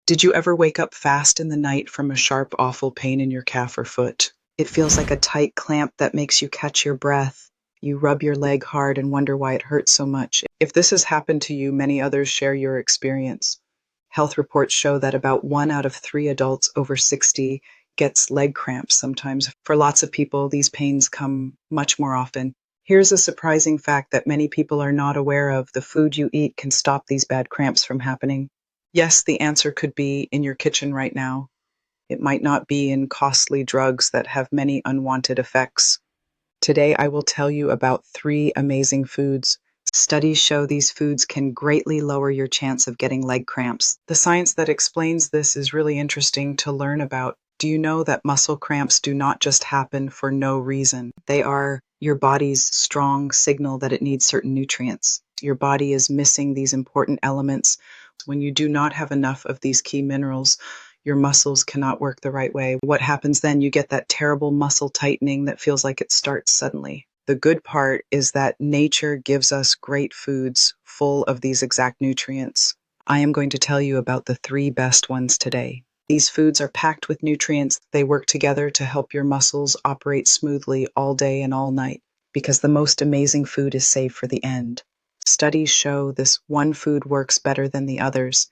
Did you ever wake up fast in the night from a sharp, awful pain in your calf or foot? It feels like a tight clamp that makes you catch your breath. You rub your leg hard and wonder why it hurts so much. If this has happened to you, many others share your experience. Health reports show that about 1 out of 3 adults over 60 gets leg cramps sometimes. For lots of people, these pains come much more often. Here's a surprising fact that many people are not aware of. The food you eat can stop these bad cramps from happening. Yes, the answer could be in your kitchen right now. It might not be in costly drugs that have many unwanted effects. Today, I will tell you about 3 amazing foods. Studies show these foods can greatly lower your chance of getting leg cramps. The science that explains this is really interesting to learn about. Do you know that muscle cramps do not just happen for no reason? They are your body's strong signal that it needs certain nutrients. Your body is missing these important elements. When you do not have enough of these key minerals, your muscles cannot work the right way. What happens then? You get that terrible muscle tightening that feels like it starts suddenly. The good part is that nature gives us great foods full of these exact nutrients. I am going to tell you about the 3 best ones today. These foods are packed with nutrients. They work together to help your muscles operate smoothly all day and all night, because the most amazing food is saved for the end. Studies show this one food works better than the others.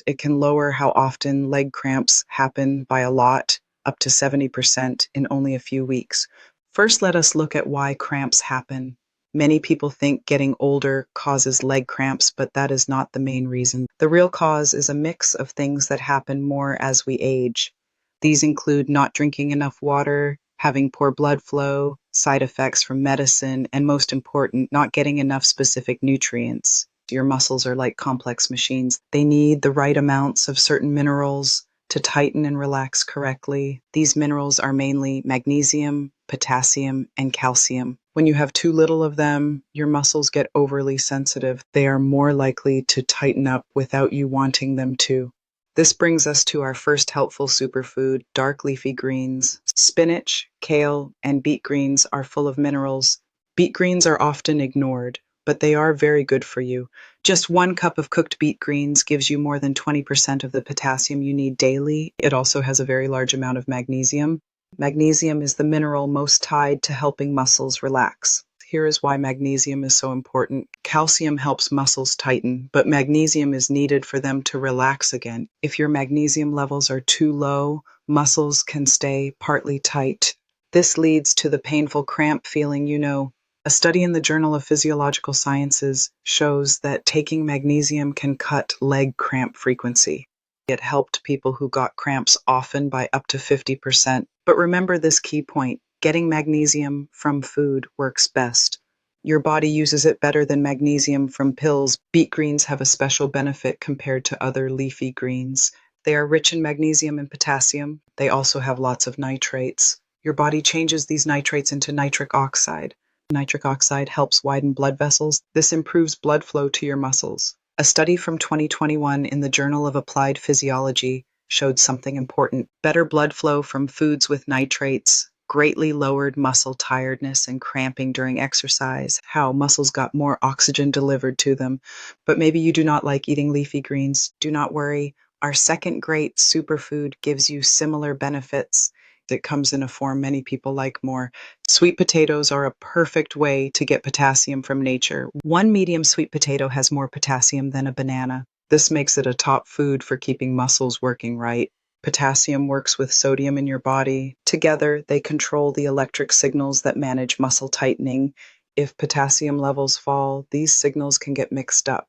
It can lower how often leg cramps happen by a lot, up to 70% in only a few weeks. First, let us look at why cramps happen. Many people think getting older causes leg cramps, but that is not the main reason. The real cause is a mix of things that happen more as we age. These include not drinking enough water, having poor blood flow, side effects from medicine, and most important, not getting enough specific nutrients. Your muscles are like complex machines. They need the right amounts of certain minerals to tighten and relax correctly. These minerals are mainly magnesium, potassium, and calcium. When you have too little of them, your muscles get overly sensitive. They are more likely to tighten up without you wanting them to. This brings us to our first helpful superfood, dark leafy greens. Spinach, kale, and beet greens are full of minerals. Beet greens are often ignored, but they are very good for you. Just 1 cup of cooked beet greens gives you more than 20% of the potassium you need daily. It also has a very large amount of magnesium. Magnesium is the mineral most tied to helping muscles relax. Here is why magnesium is so important. Calcium helps muscles tighten, but magnesium is needed for them to relax again. If your magnesium levels are too low, muscles can stay partly tight. This leads to the painful cramp feeling you know. A study in the Journal of Physiological Sciences shows that taking magnesium can cut leg cramp frequency. It helped people who got cramps often by up to 50%. But remember this key point. Getting magnesium from food works best. Your body uses it better than magnesium from pills. Beet greens have a special benefit compared to other leafy greens. They are rich in magnesium and potassium. They also have lots of nitrates. Your body changes these nitrates into nitric oxide. Nitric oxide helps widen blood vessels. This improves blood flow to your muscles. A study from 2021 in the Journal of Applied Physiology showed something important. Better blood flow from foods with nitrates greatly lowered muscle tiredness and cramping during exercise. How muscles got more oxygen delivered to them. But maybe you do not like eating leafy greens. Do not worry. Our second great superfood gives you similar benefits. It comes in a form many people like more. Sweet potatoes are a perfect way to get potassium from nature. 1 medium sweet potato has more potassium than a banana. This makes it a top food for keeping muscles working right. Potassium works with sodium in your body. Together, they control the electric signals that manage muscle tightening. If potassium levels fall, these signals can get mixed up.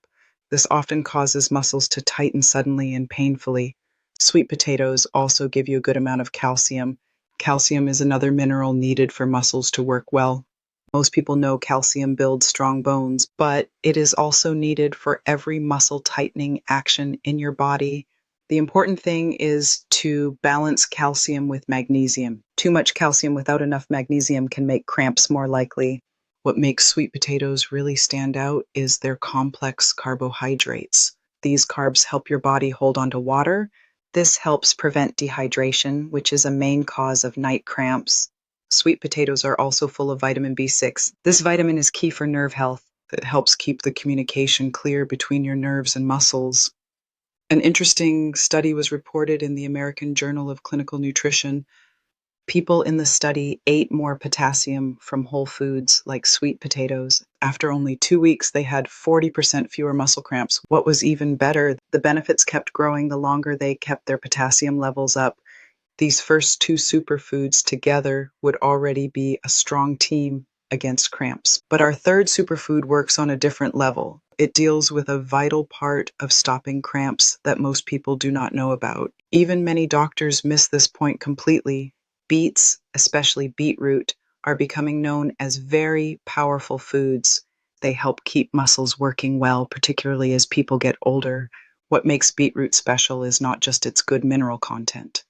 This often causes muscles to tighten suddenly and painfully. Sweet potatoes also give you a good amount of calcium. Calcium is another mineral needed for muscles to work well. Most people know calcium builds strong bones, but it is also needed for every muscle tightening action in your body. The important thing is to balance calcium with magnesium. Too much calcium without enough magnesium can make cramps more likely. What makes sweet potatoes really stand out is their complex carbohydrates. These carbs help your body hold on to water. This helps prevent dehydration, which is a main cause of night cramps. Sweet potatoes are also full of vitamin B6. This vitamin is key for nerve health. It helps keep the communication clear between your nerves and muscles. An interesting study was reported in the American Journal of Clinical Nutrition. People in the study ate more potassium from whole foods like sweet potatoes. After only 2 weeks, they had 40% fewer muscle cramps. What was even better, the benefits kept growing the longer they kept their potassium levels up. These first two superfoods together would already be a strong team against cramps. But our third superfood works on a different level. It deals with a vital part of stopping cramps that most people do not know about. Even many doctors miss this point completely. Beets, especially beetroot, are becoming known as very powerful foods. They help keep muscles working well, particularly as people get older. What makes beetroot special is not just its good mineral content.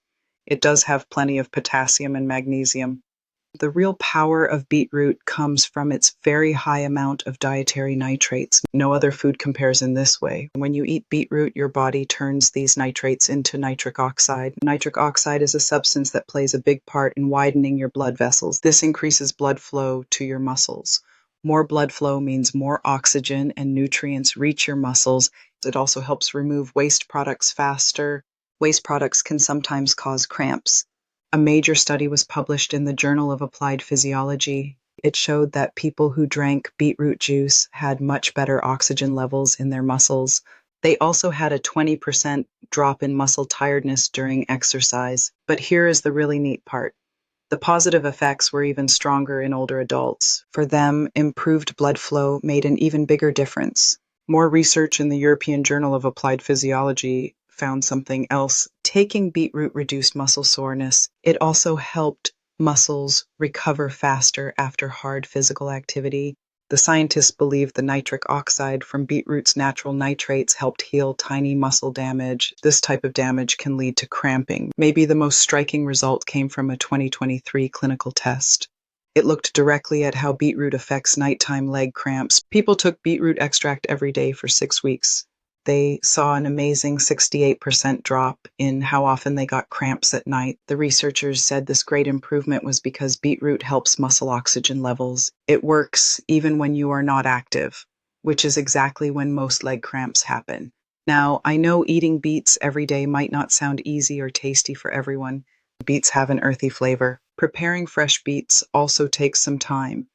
It does have plenty of potassium and magnesium. The real power of beetroot comes from its very high amount of dietary nitrates. No other food compares in this way. When you eat beetroot, your body turns these nitrates into nitric oxide. Nitric oxide is a substance that plays a big part in widening your blood vessels. This increases blood flow to your muscles. More blood flow means more oxygen and nutrients reach your muscles. It also helps remove waste products faster. Waste products can sometimes cause cramps. A major study was published in the Journal of Applied Physiology. It showed that people who drank beetroot juice had much better oxygen levels in their muscles. They also had a 20% drop in muscle tiredness during exercise. But here is the really neat part. The positive effects were even stronger in older adults. For them, improved blood flow made an even bigger difference. More research in the European Journal of Applied Physiology found something else. Taking beetroot reduced muscle soreness. It also helped muscles recover faster after hard physical activity. The scientists believe the nitric oxide from beetroot's natural nitrates helped heal tiny muscle damage. This type of damage can lead to cramping. Maybe the most striking result came from a 2023 clinical test. It looked directly at how beetroot affects nighttime leg cramps. People took beetroot extract every day for 6 weeks. They saw an amazing 68% drop in how often they got cramps at night. The researchers said this great improvement was because beetroot helps muscle oxygen levels. It works even when you are not active, which is exactly when most leg cramps happen. Now, I know eating beets every day might not sound easy or tasty for everyone. Beets have an earthy flavor. Preparing fresh beets also takes some time.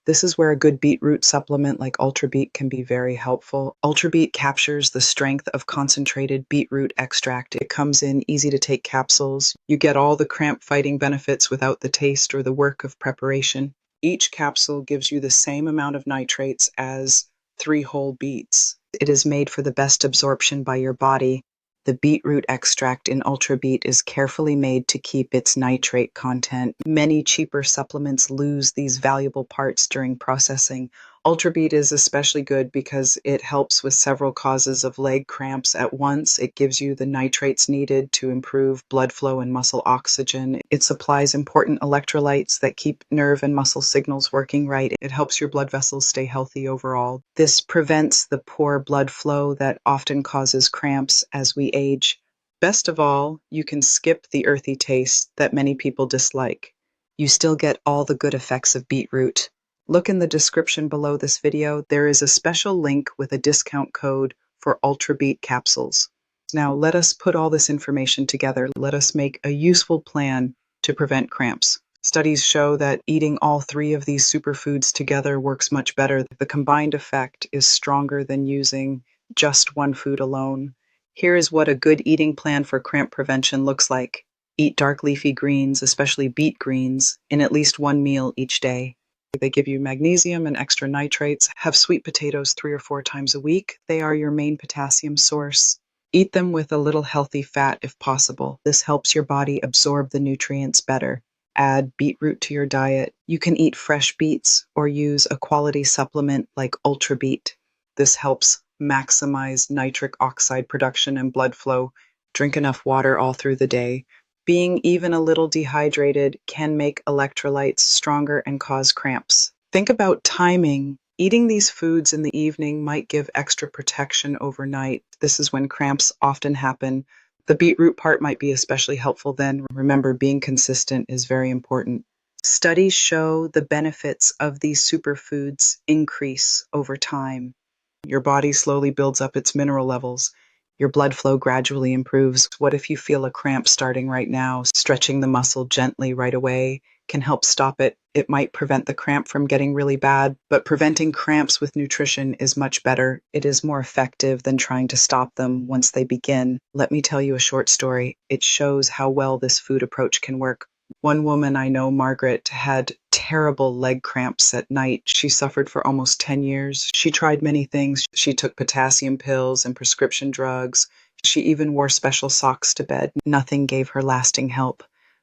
This is where a good beetroot supplement like Ultrabeet can be very helpful. Ultrabeet captures the strength of concentrated beetroot extract. It comes in easy-to-take capsules. You get all the cramp-fighting benefits without the taste or the work of preparation. Each capsule gives you the same amount of nitrates as 3 whole beets. It is made for the best absorption by your body. The beetroot extract in Ultrabeet is carefully made to keep its nitrate content. Many cheaper supplements lose these valuable parts during processing. Ultrabeet is especially good because it helps with several causes of leg cramps at once. It gives you the nitrates needed to improve blood flow and muscle oxygen. It supplies important electrolytes that keep nerve and muscle signals working right. It helps your blood vessels stay healthy overall. This prevents the poor blood flow that often causes cramps as we age. Best of all, you can skip the earthy taste that many people dislike. You still get all the good effects of beetroot. Look in the description below this video. There is a special link with a discount code for Ultrabeet capsules. Now let us put all this information together. Let us make a useful plan to prevent cramps. Studies show that eating all 3 of these superfoods together works much better. The combined effect is stronger than using just one food alone. Here is what a good eating plan for cramp prevention looks like. Eat dark leafy greens, especially beet greens, in at least 1 meal each day. They give you magnesium and extra nitrates. Have sweet potatoes 3 or 4 times a week. They are your main potassium source. Eat them with a little healthy fat if possible. This helps your body absorb the nutrients better. Add beetroot to your diet. You can eat fresh beets or use a quality supplement like Ultrabeet. This helps maximize nitric oxide production and blood flow. Drink enough water all through the day. Being even a little dehydrated can make electrolytes stronger and cause cramps. Think about timing. Eating these foods in the evening might give extra protection overnight. This is when cramps often happen. The beetroot part might be especially helpful then. Remember, being consistent is very important. Studies show the benefits of these superfoods increase over time. Your body slowly builds up its mineral levels. Your blood flow gradually improves. What if you feel a cramp starting right now? Stretching the muscle gently right away can help stop it. It might prevent the cramp from getting really bad, but preventing cramps with nutrition is much better. It is more effective than trying to stop them once they begin. Let me tell you a short story. It shows how well this food approach can work. One woman I know, Margaret, had terrible leg cramps at night. She suffered for almost 10 years. She tried many things. She took potassium pills and prescription drugs. She even wore special socks to bed. Nothing gave her lasting help.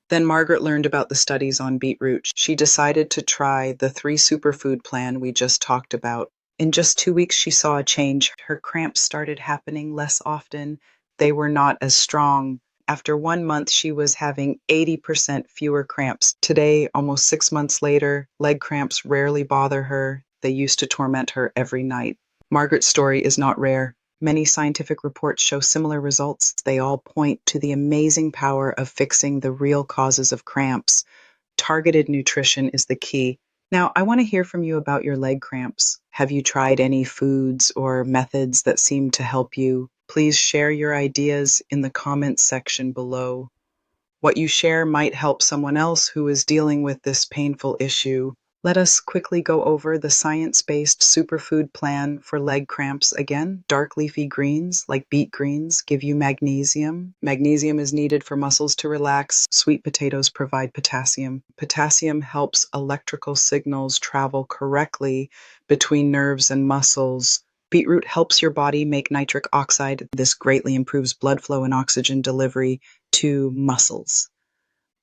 Then Margaret learned about the studies on beetroot. She decided to try the three-superfood plan we just talked about. In just 2 weeks, she saw a change. Her cramps started happening less often. They were not as strong. After 1 month, she was having 80% fewer cramps. Today, almost 6 months later, leg cramps rarely bother her. They used to torment her every night. Margaret's story is not rare. Many scientific reports show similar results. They all point to the amazing power of fixing the real causes of cramps. Targeted nutrition is the key. Now, I want to hear from you about your leg cramps. Have you tried any foods or methods that seem to help you? Please share your ideas in the comments section below. What you share might help someone else who is dealing with this painful issue. Let us quickly go over the science-based superfood plan for leg cramps again. Dark leafy greens, like beet greens, give you magnesium. Magnesium is needed for muscles to relax. Sweet potatoes provide potassium. Potassium helps electrical signals travel correctly between nerves and muscles. Beetroot helps your body make nitric oxide. This greatly improves blood flow and oxygen delivery to muscles.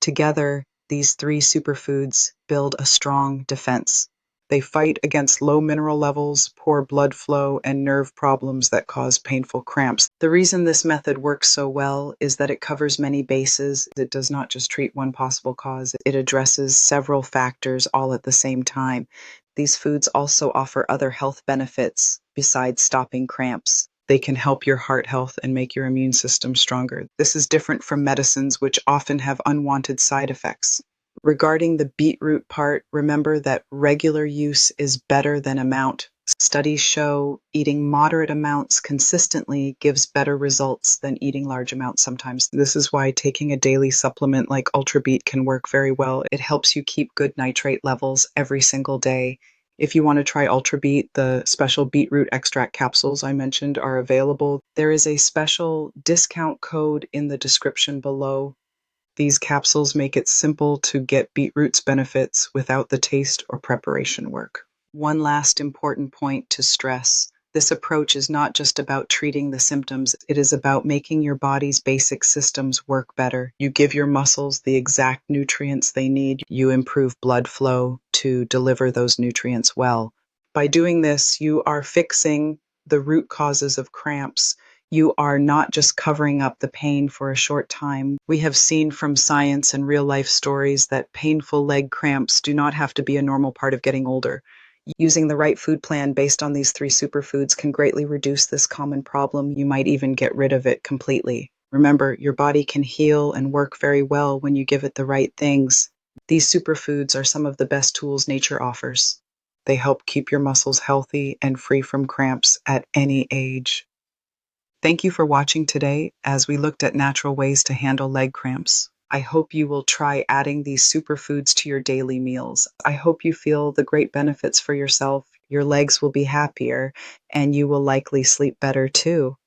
Together, these three superfoods build a strong defense. They fight against low mineral levels, poor blood flow, and nerve problems that cause painful cramps. The reason this method works so well is that it covers many bases. It does not just treat one possible cause, it addresses several factors all at the same time. These foods also offer other health benefits besides stopping cramps. They can help your heart health and make your immune system stronger. This is different from medicines, which often have unwanted side effects. Regarding the beetroot part, remember that regular use is better than amount. Studies show eating moderate amounts consistently gives better results than eating large amounts sometimes. This is why taking a daily supplement like Ultrabeet can work very well. It helps you keep good nitrate levels every single day. If you want to try Ultrabeet, the special Beetoot Extract capsules I mentioned are available. There is a special discount code in the description below. These capsules make it simple to get beetroot's benefits without the taste or preparation work. One last important point to stress. This approach is not just about treating the symptoms, it is about making your body's basic systems work better. You give your muscles the exact nutrients they need. You improve blood flow to deliver those nutrients well. By doing this, you are fixing the root causes of cramps. You are not just covering up the pain for a short time. We have seen from science and real life stories that painful leg cramps do not have to be a normal part of getting older. Using the right food plan based on these three superfoods can greatly reduce this common problem. You might even get rid of it completely. Remember, your body can heal and work very well when you give it the right things. These superfoods are some of the best tools nature offers. They help keep your muscles healthy and free from cramps at any age. Thank you for watching today as we looked at natural ways to handle leg cramps. I hope you will try adding these superfoods to your daily meals. I hope you feel the great benefits for yourself. Your legs will be happier and you will likely sleep better too.